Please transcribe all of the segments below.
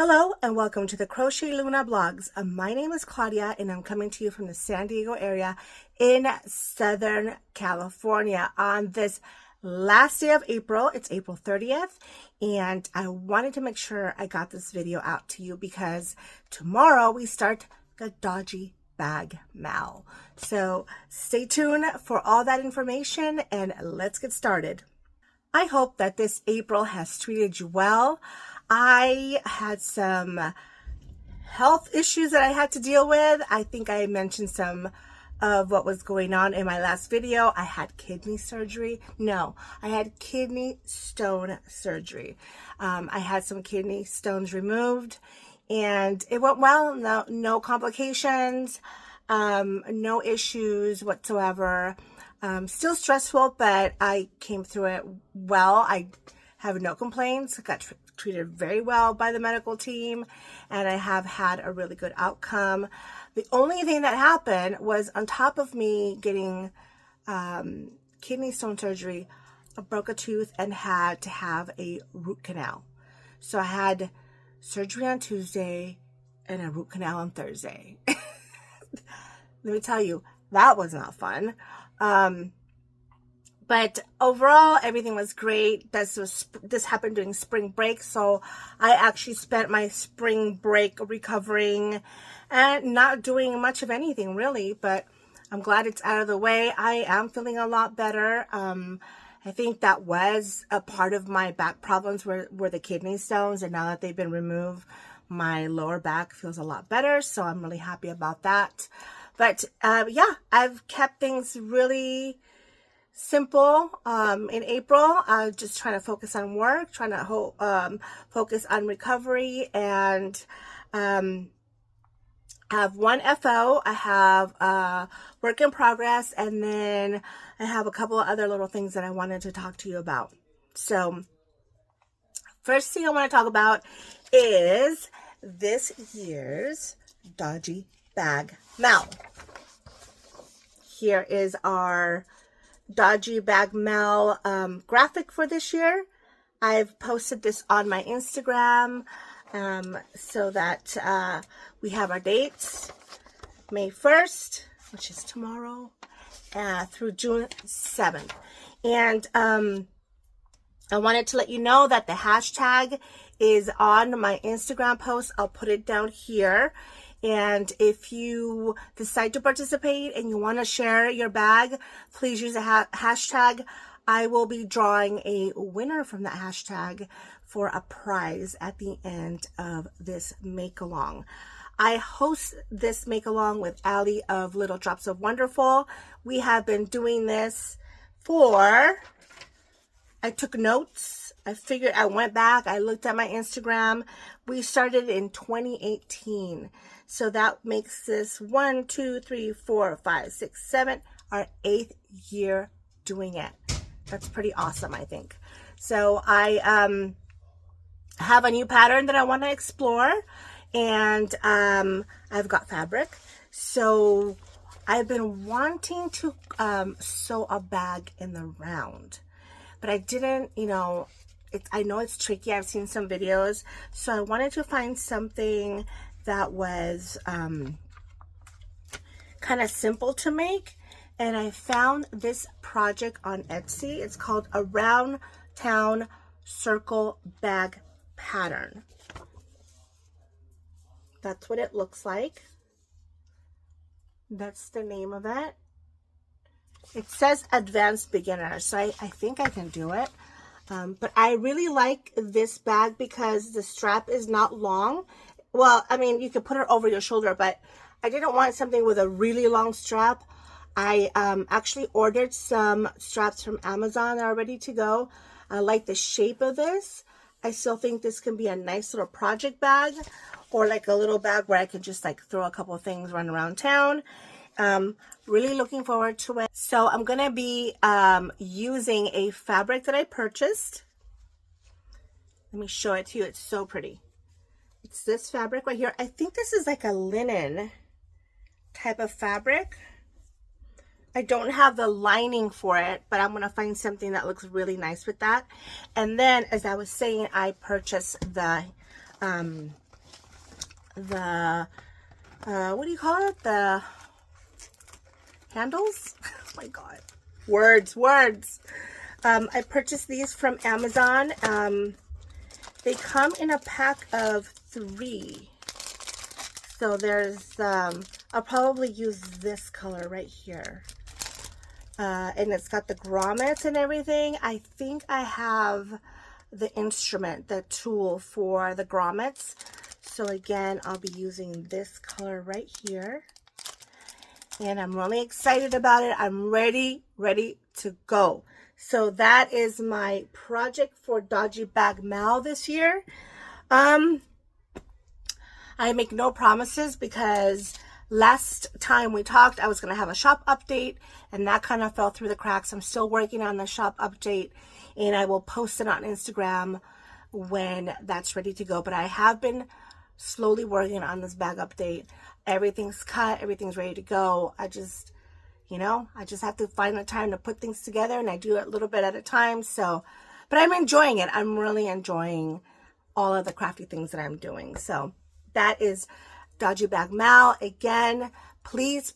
Hello and welcome to the Crochet Luna Blogs. My name is Claudia and I'm coming to you from the San Diego area in Southern California on this last day of April. It's April 30th and I wanted to make sure I got this video out to you because tomorrow we start the Dodgy bag mail. So stay tuned for all that information and let's get started. I hope that this April has treated you well. I had some health issues that I had to deal with. I think I mentioned some of what was going on in my last video. I had kidney surgery. No, I had kidney stone surgery. I had some kidney stones removed and it went well. No complications, no issues whatsoever. Still stressful, but I came through it well. I have no complaints. I got treated very well by the medical team and I have had a really good outcome. The only thing that happened was on top of me getting kidney stone surgery, I broke a tooth and had to have a root canal. So I had surgery on Tuesday and a root canal on Thursday. Let me tell you, that was not fun. But overall, everything was great. This happened during spring break, so I actually spent my spring break recovering and not doing much of anything really, but I'm glad it's out of the way. I am feeling a lot better. I think that was a part of my back problems were the kidney stones, and now that they've been removed, my lower back feels a lot better, so I'm really happy about that. But yeah, I've kept things really simple in April. Just trying to focus on work, trying to focus on recovery, and I have one FO, I have work in progress, and then I have a couple of other little things that I wanted to talk to you about. So first thing I want to talk about is this year's Dodgy bag mail. Here is our Dodgy bag mail graphic for this year. I've posted this on my Instagram so that we have our dates. May 1st, which is tomorrow, through June 7th. And I wanted to let you know that the hashtag is on my Instagram post. I'll put it down here. And if you decide to participate and you want to share your bag, please use a hashtag. I will be drawing a winner from that hashtag for a prize at the end of this make-along. I host this make-along with Allie of Little Drops of Wonderful. We have been doing this I took notes. I went back, I looked at my Instagram. We started in 2018. So that makes this 1, 2, 3, 4, 5, 6, 7, our 8th year doing it. That's pretty awesome, I think. So I have a new pattern that I want to explore, and I've got fabric. So I've been wanting to sew a bag in the round, but I didn't, I know it's tricky. I've seen some videos, so I wanted to find something that was kind of simple to make, and I found this project on Etsy. It's called a Round Town Circle Bag Pattern. That's what it looks like. That's the name of it. It says Advanced Beginner, so I think I can do it. But I really like this bag because the strap is not long. Well, I mean, you could put it over your shoulder, but I didn't want something with a really long strap. I actually ordered some straps from Amazon that are ready to go. I like the shape of this. I still think this can be a nice little project bag, or like a little bag where I can just like throw a couple of things, run around town. Really looking forward to it. So I'm going to be using a fabric that I purchased. Let me show it to you. It's so pretty. It's this fabric right here. I think this is like a linen type of fabric. I don't have the lining for it, but I'm going to find something that looks really nice with that. And then, as I was saying, I purchased the the, what do you call it? The handles? Oh my God. Words. I purchased these from Amazon. They come in a pack of 3. So there's, I'll probably use this color right here. And it's got the grommets and everything. I think I have the instrument, the tool for the grommets. So again, I'll be using this color right here. And I'm really excited about it. I'm ready to go. So that is my project for Dodgy Bag Mal this year. I make no promises because last time we talked, I was going to have a shop update, and that kind of fell through the cracks. I'm still working on the shop update, and I will post it on Instagram when that's ready to go. But I have been slowly working on this bag update. Everything's cut. Everything's ready to go. I just have to find the time to put things together, and I do it a little bit at a time. So, but I'm enjoying it. I'm really enjoying all of the crafty things that I'm doing. So that is Dodgy Bag Mal. Again, please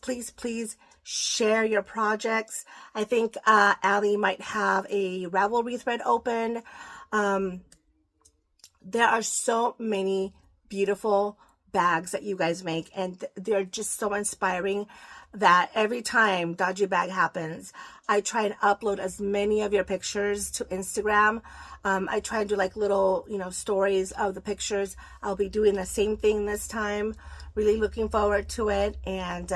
share your projects. I think Allie might have a Ravelry thread open. There are so many beautiful bags that you guys make, and they're just so inspiring that every time Dodgy Bag happens, I try and upload as many of your pictures to Instagram. I try and do like little, stories of the pictures. I'll be doing the same thing this time. Really looking forward to it. And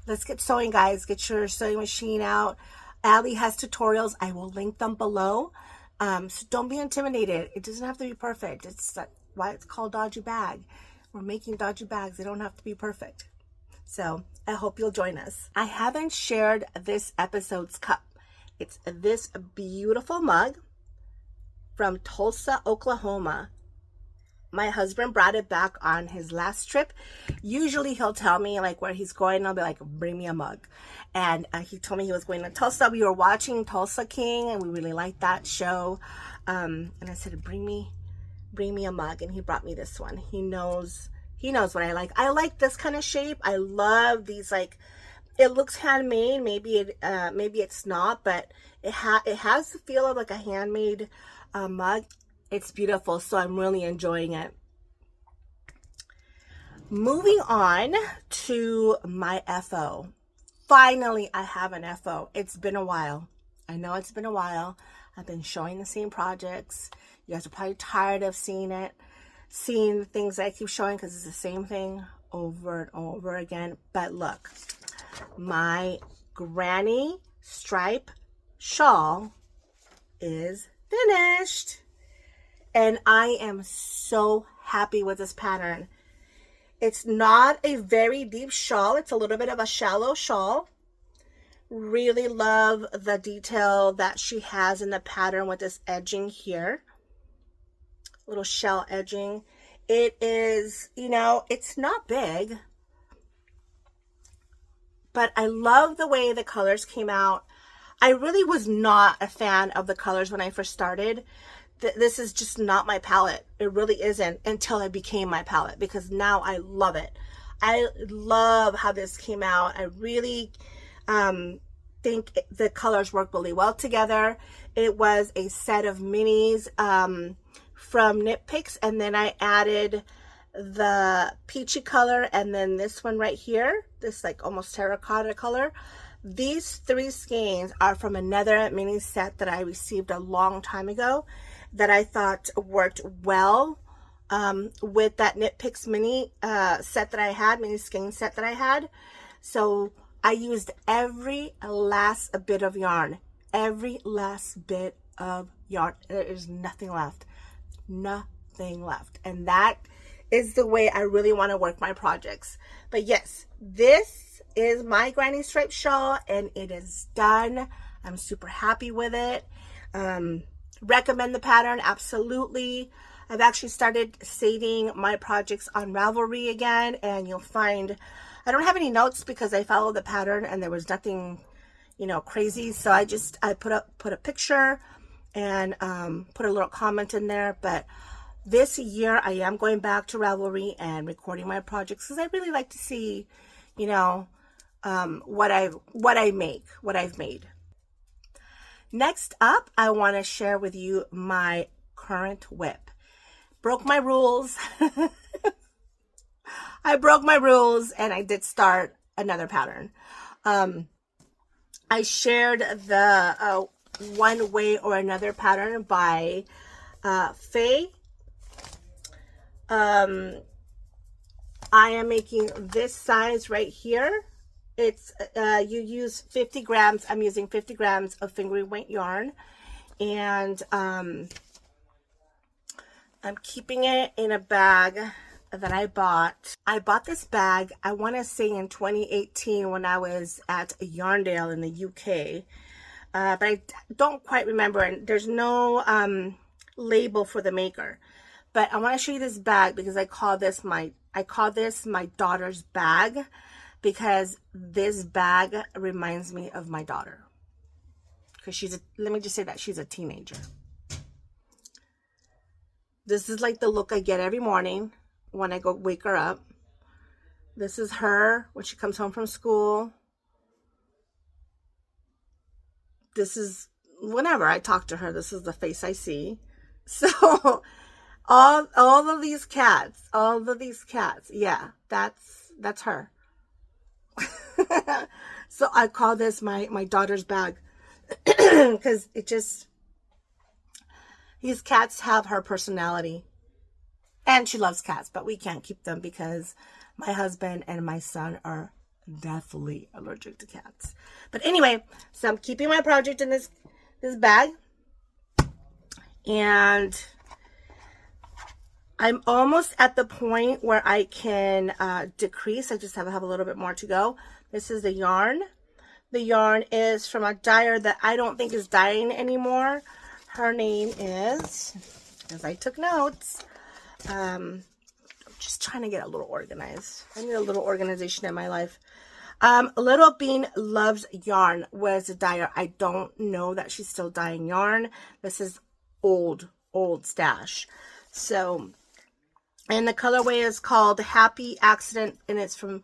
let's get sewing, guys. Get your sewing machine out. Allie has tutorials. I will link them below. So don't be intimidated. It doesn't have to be perfect. It's why it's called Dodgy Bag. We're making dodgy bags. They don't have to be perfect. So I hope you'll join us. I haven't shared this episode's cup. It's this beautiful mug from Tulsa, Oklahoma. My husband brought it back on his last trip. Usually he'll tell me like where he's going. I'll be like, bring me a mug. And he told me he was going to Tulsa. We were watching Tulsa King, and we really liked that show. And I said, bring me a mug. And he brought me this one. He knows what I like. I like this kind of shape. I love these, like, it looks handmade. Maybe it's not, but it has the feel of like a handmade mug. It's beautiful, so I'm really enjoying it. Moving on to my FO. Finally, I have an FO. It's been a while. I know it's been a while. I've been showing the same projects. You guys are probably tired of seeing the things that I keep showing because it's the same thing over and over again. But look, my granny stripe shawl is finished. And I am so happy with this pattern. It's not a very deep shawl. It's a little bit of a shallow shawl. Really love the detail that she has in the pattern with this edging here. Little shell edging. It is, it's not big. But I love the way the colors came out. I really was not a fan of the colors when I first started. This is just not my palette. It really isn't until it became my palette, because now I love it. I love how this came out. I really think the colors work really well together. It was a set of minis from Knit Picks, and then I added the peachy color, and then this one right here, this like almost terracotta color. These 3 skeins are from another mini set that I received a long time ago that I thought worked well with that Knit Picks mini set that I had, mini skein set that I had. So I used every last bit of yarn. Every last bit of yarn. There is nothing left. Nothing left. And that is the way I really want to work my projects. But yes, this is my granny stripe shawl, and it is done. I'm super happy with it. Recommend the pattern, absolutely. I've actually started saving my projects on Ravelry again, and you'll find I don't have any notes because I followed the pattern and there was nothing, crazy. So I put a picture and put a little comment in there. But This year I am going back to Ravelry and recording my projects because I really like to see, you know, what I've made. Next up, I want to share with you my current whip. Broke my rules. I broke my rules and I did start another pattern. I shared the One Way or Another pattern by Faye. I am making this size right here. It's you use 50 grams. I'm using 50 grams of fingering weight yarn, and I'm keeping it in a bag that I bought. I bought this bag, I want to say in 2018 when I was at Yarndale in the UK, but I don't quite remember, and there's no label for the maker. But I want to show you this bag because I call this my daughter's bag, because this bag reminds me of my daughter, because let me just say that she's a teenager. This is like the look I get every morning when I go wake her up. This is her when she comes home from school. This is whenever I talk to her, this is the face I see. So all of these cats, yeah, that's her. So I call this my daughter's bag because these cats have her personality, and she loves cats, but we can't keep them because my husband and my son are deathly allergic to cats. But anyway, so I'm keeping my project in this bag, and I'm almost at the point where I can decrease. I just have a little bit more to go. This is the yarn. The yarn is from a dyer that I don't think is dyeing anymore. Her name is, as I took notes, I'm just trying to get a little organized. I need a little organization in my life. Little Bean Loves Yarn was a dyer. I don't know that she's still dyeing yarn. This is old stash. So, and the colorway is called Happy Accident, and it's from,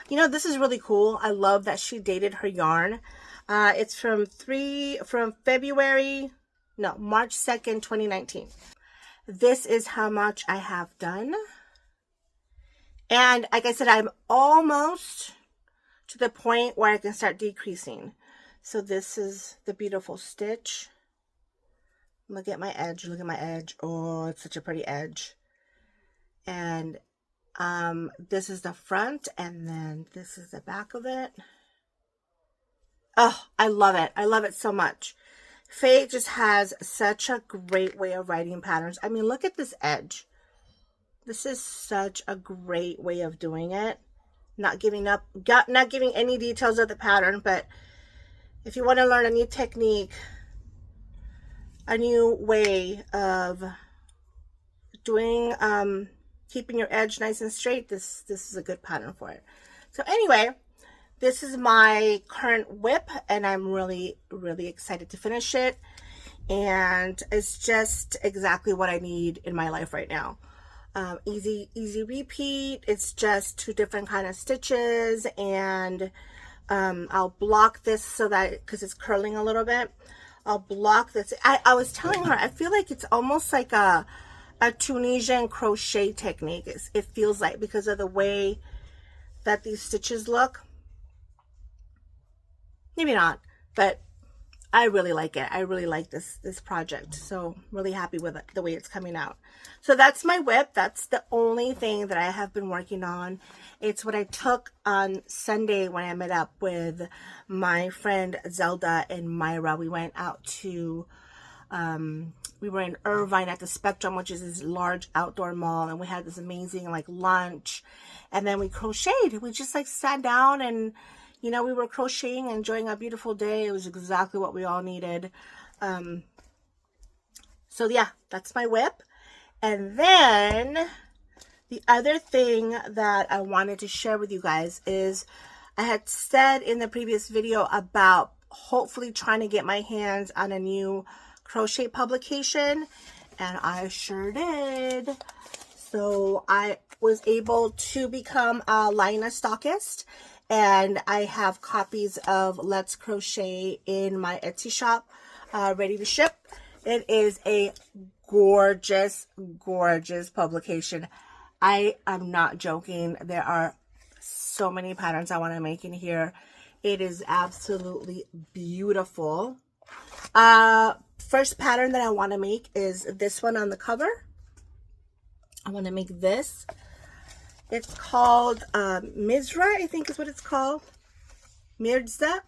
you know, this is really cool. I love that she dated her yarn. It's from March 2nd, 2019. This is how much I have done. And like I said, I'm almost to the point where I can start decreasing. So this is the beautiful stitch. Look at my edge. Look at my edge. Oh, it's such a pretty edge. And this is the front, and then this is the back of it. Oh, I love it. I love it so much. Faye just has such a great way of writing patterns. I mean, look at this edge. This is such a great way of doing it. Not giving up, not giving any details of the pattern, but if you want to learn a new technique, a new way of doing, keeping your edge nice and straight, this is a good pattern for it. So anyway, this is my current whip, and I'm really, really excited to finish it. And it's just exactly what I need in my life right now. Easy repeat. It's just 2 different kind of stitches, and I'll block this so that, because it's curling a little bit, I'll block this. I was telling her, I feel like it's almost like a Tunisian crochet technique. It feels like, because of the way that these stitches look. Maybe not, but I really like it. I really like this project. So really happy with it, the way it's coming out. So that's my whip. That's the only thing that I have been working on. It's what I took on Sunday when I met up with my friend Zelda and Myra. We went out to, we were in Irvine at the Spectrum, which is this large outdoor mall. And we had this amazing like lunch. And then we crocheted. We just like sat down and, you know, we were crocheting and enjoying a beautiful day. It was exactly what we all needed. So yeah, that's my whip. And then the other thing that I wanted to share with you guys is, I had said in the previous video about hopefully trying to get my hands on a new crochet publication. And I sure did. So I was able to become a Laine stockist, and I have copies of Let's Crochet in my Etsy shop ready to ship. It is a gorgeous, gorgeous publication. I am not joking. There are so many patterns I want to make in here. It is absolutely beautiful. First pattern that I want to make is this one on the cover. I want to make this. It's called Mizra, I think is what it's called. Mirza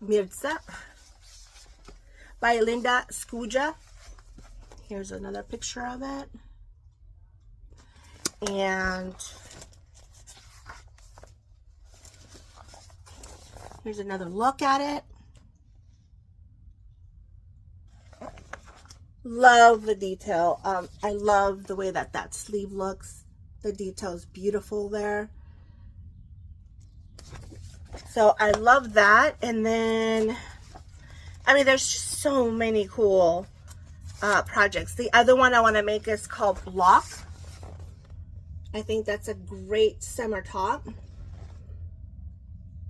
by Linda Skuja. Here's another picture of it. And here's another look at it. Love the detail. I love the way that sleeve looks. The detail is beautiful there. So I love that. And then, I mean, there's just so many cool projects. The other one I want to make is called Block. I think that's a great summer top.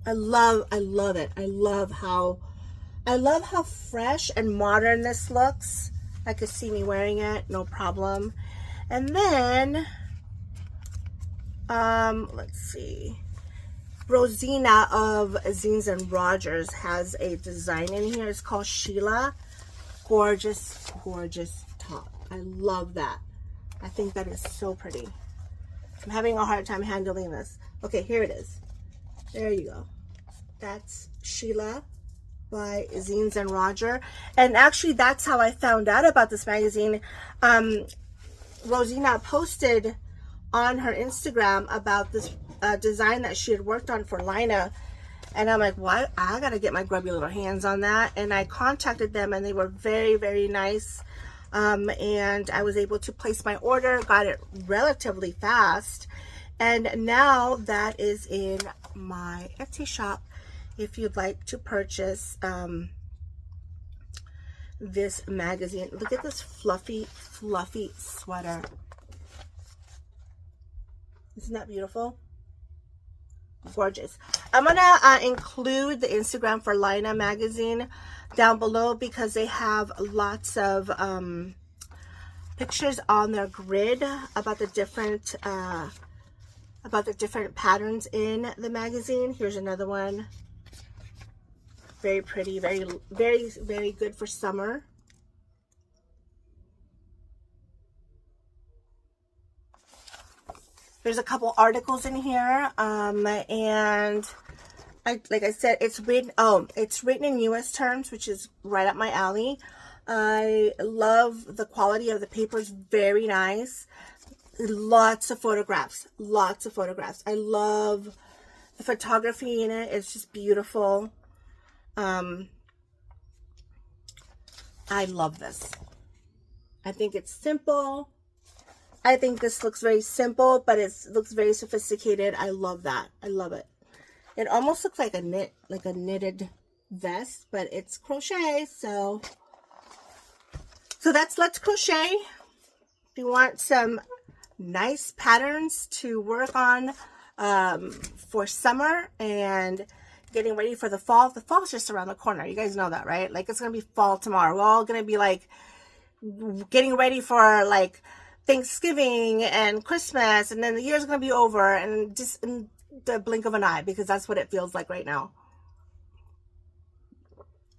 I love it. I love how fresh and modern this looks. I could see me wearing it, no problem. And then, let's see. Rosina of Zines and Rogers has a design in here. It's called Sheila. Gorgeous, gorgeous top. I love that. I think that is so pretty. I'm having a hard time handling this. Okay, here it is. There you go. That's Sheila by Zines and Roger. And actually, that's how I found out about this magazine. Rosina posted on her Instagram about this design that she had worked on for Laine. And I'm like, why? I gotta get my grubby little hands on that. And I contacted them, and they were very, very nice. And I was able to place my order, got it relatively fast. And now that is in my Etsy shop. If you'd like to purchase this magazine. Look at this fluffy, fluffy sweater. Isn't that beautiful? Gorgeous. I'm going to include the Instagram for Laine magazine down below because they have lots of pictures on their grid about the different patterns in the magazine. Here's another one. Very pretty, very, very, very good for summer. There's a couple articles in here, and like I said, it's written in U.S. terms, which is right up my alley. I love the quality of the paper; it's very nice. Lots of photographs, lots of photographs. I love the photography in it; it's just beautiful. I love this. I think it's simple. I think this looks very simple, but it looks very sophisticated. I love that. I love it. It almost looks like a knitted vest, but it's crochet. So that's Let's Crochet. If you want some nice patterns to work on for summer and getting ready for the fall. The fall's just around the corner. You guys know that, right? Like, it's going to be fall tomorrow. We're all going to be like getting ready for like Thanksgiving and Christmas, and then the year's going to be over, and just in the blink of an eye, because that's what it feels like right now.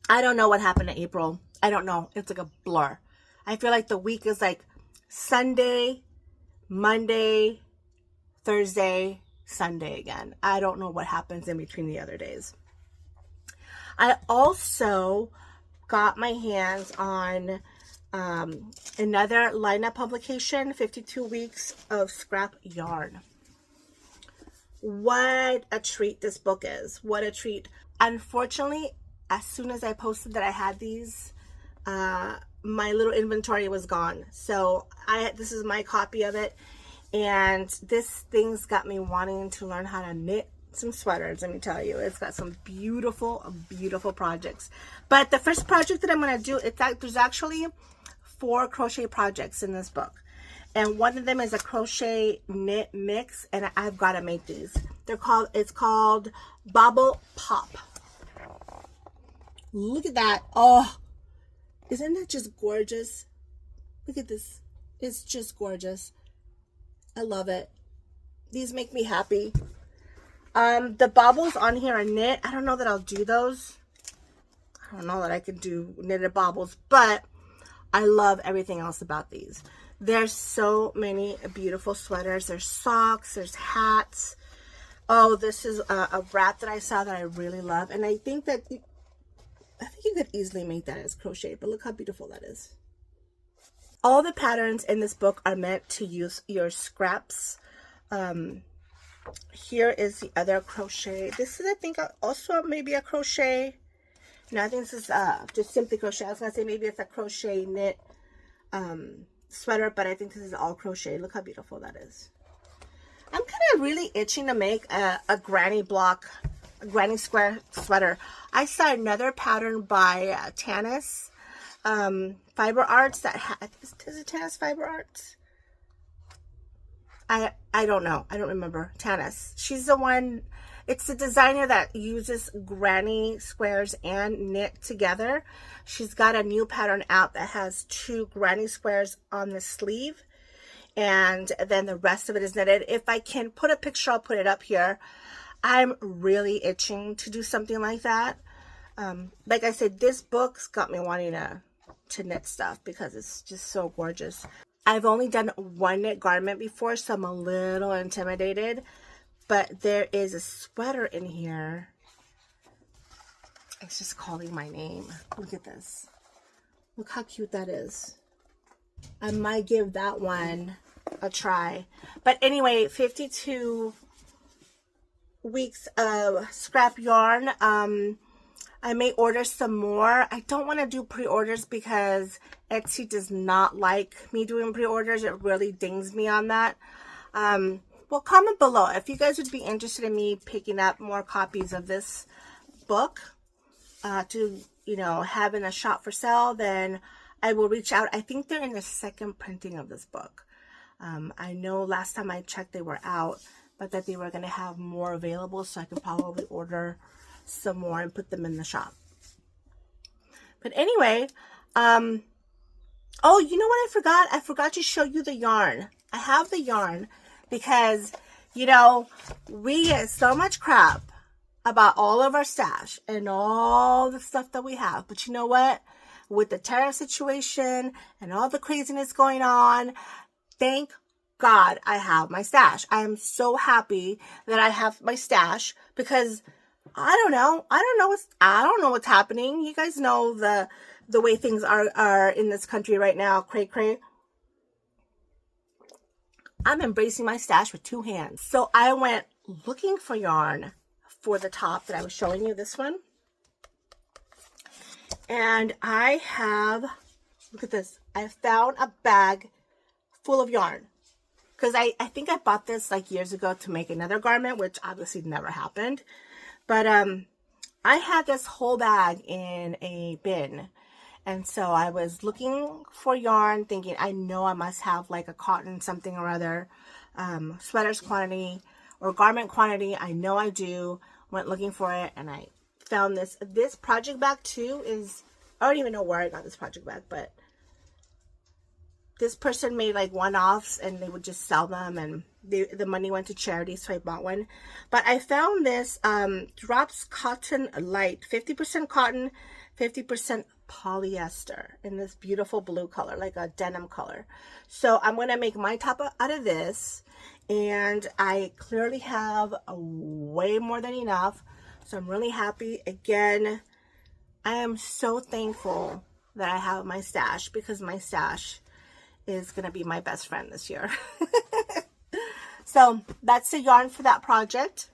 I don't know what happened to April. I don't know. It's like a blur. I feel like the week is like Sunday, Monday, Thursday, Sunday again. I don't know what happens in between the other days. I also got my hands on another Laine publication, 52 Weeks of Scrap Yarn. What a treat this book is. What a treat. Unfortunately, as soon as I posted that I had these, my little inventory was gone. So this is my copy of it. And this thing's got me wanting to learn how to knit some sweaters. Let me tell you, it's got some beautiful, beautiful projects. But the first project that I'm going to do, there's actually 4 crochet projects in this book. And one of them is a crochet knit mix, and I've got to make these. It's called Bobble Pop. Look at that. Oh, isn't that just gorgeous? Look at this. It's just gorgeous. I love it. These make me happy. The bobbles on here are knit. I don't know that I'll do those. I don't know that I can do knitted bobbles, but I love everything else about these. There's so many beautiful sweaters. There's socks. There's hats. Oh, this is a wrap that I saw that I really love. And I think you could easily make that as crochet, but look how beautiful that is. All the patterns in this book are meant to use your scraps. Here is the other crochet. This is, I think, also maybe a crochet. No, I think this is just simply crochet. I was going to say maybe it's a crochet knit sweater, but I think this is all crochet. Look how beautiful that is. I'm kind of really itching to make a granny square sweater. I saw another pattern by Tanis Fiber Arts that is it Tanis Fiber Arts? I don't know. I don't remember. Tanis. She's the one. It's the designer that uses granny squares and knit together. She's got a new pattern out that has 2 granny squares on the sleeve, and then the rest of it is knitted. If I can put a picture, I'll put it up here. I'm really itching to do something like that. Like I said, this book's got me wanting to knit stuff because it's just so gorgeous. I've only done one knit garment before, so I'm a little intimidated. But there is a sweater in here. It's just calling my name. Look at this. Look how cute that is. I might give that one a try. But anyway, 52 weeks of scrap yarn. I may order some more. I don't want to do pre-orders because Etsy does not like me doing pre-orders. It really dings me on that. Well, comment below if you guys would be interested in me picking up more copies of this book to, you know, have in a shop for sale. Then I will reach out. I think they're in the 2nd printing of this book. I know last time I checked they were out, but that they were going to have more available, so I could probably order some more and put them in the shop. But anyway, oh, you know what I forgot? I forgot to show you the yarn. I have the yarn because, you know, we get so much crap about all of our stash and all the stuff that we have. But you know what? With the tariff situation and all the craziness going on, thank God I have my stash. I am so happy that I have my stash because I don't know what's happening. You guys know the way things are in this country right now. Cray cray. I'm embracing my stash with 2 hands. So I went looking for yarn for the top that I was showing you, this one. And I have, look at this. I found a bag full of yarn. Because I think I bought this like years ago to make another garment, which obviously never happened. But I had this whole bag in a bin. And so I was looking for yarn, thinking I know I must have like a cotton something or other, sweaters quantity or garment quantity. I know I do. Went looking for it, and I found this. This project bag too is, I don't even know where I got this project bag, but this person made like one-offs and they would just sell them, and the money went to charity, so I bought one. But I found this Drops Cotton Light, 50% cotton, 50% polyester in this beautiful blue color, like a denim color. So I'm going to make my top out of this, and I clearly have way more than enough. So I'm really happy. Again, I am so thankful that I have my stash, because my stash is going to be my best friend this year. So that's the yarn for that project.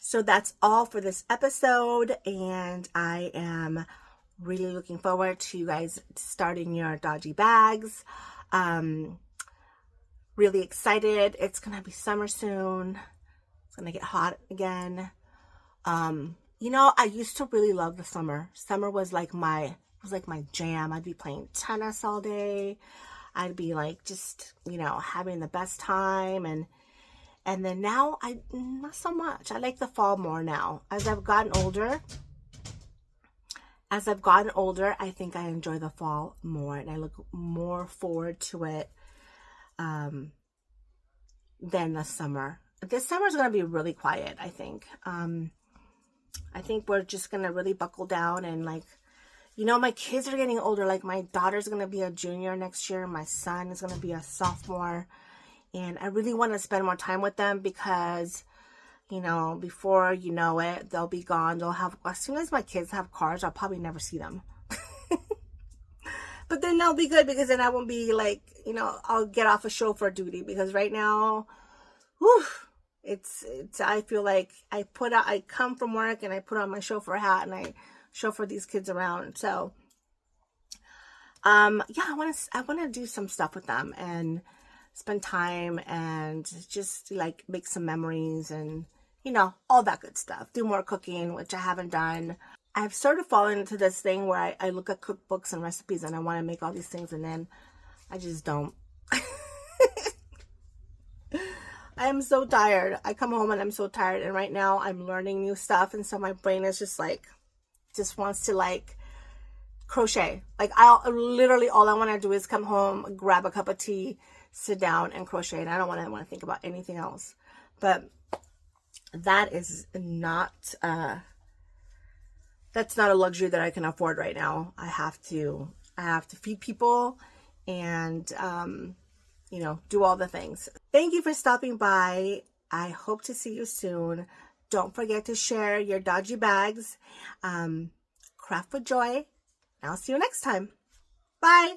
So that's all for this episode, and I am really looking forward to you guys starting your Dodgy bags. Really excited. It's gonna be summer soon. It's gonna get hot again. You know, I used to really love the summer. Summer was like my jam. I'd be playing tennis all day. I'd be like just, you know, having the best time. And then now not so much. I like the fall more now. As I've gotten older, I think I enjoy the fall more, and I look more forward to it than the summer. This summer is going to be really quiet, I think. I think we're just going to really buckle down and, like, you know, my kids are getting older. Like, my daughter's going to be a junior next year. My son is going to be a sophomore. And I really want to spend more time with them because, you know, before you know it, they'll be gone. They'll have, as soon as my kids have cars, I'll probably never see them. But then that'll be good because then I won't be like, you know, I'll get off of chauffeur duty, because right now, whew, it's I feel like I come from work and I put on my chauffeur hat and I chauffeur these kids around. So, yeah, I want to do some stuff with them and spend time and just like make some memories and, you know, all that good stuff. Do more cooking, which I haven't done. I've sort of fallen into this thing where I look at cookbooks and recipes and I want to make all these things, and then I just don't. I am so tired. I come home and I'm so tired, and right now I'm learning new stuff, and so my brain is just like, just wants to like crochet. Like, literally all I want to do is come home, grab a cup of tea, sit down and crochet, and I don't want to think about anything else. But that is not that's not a luxury that I can afford right now. I have to feed people and you know, do all the things. Thank you for stopping by. I hope to see you soon. Don't forget to share your dodgy bags. Craft with joy. I'll see you next time. Bye.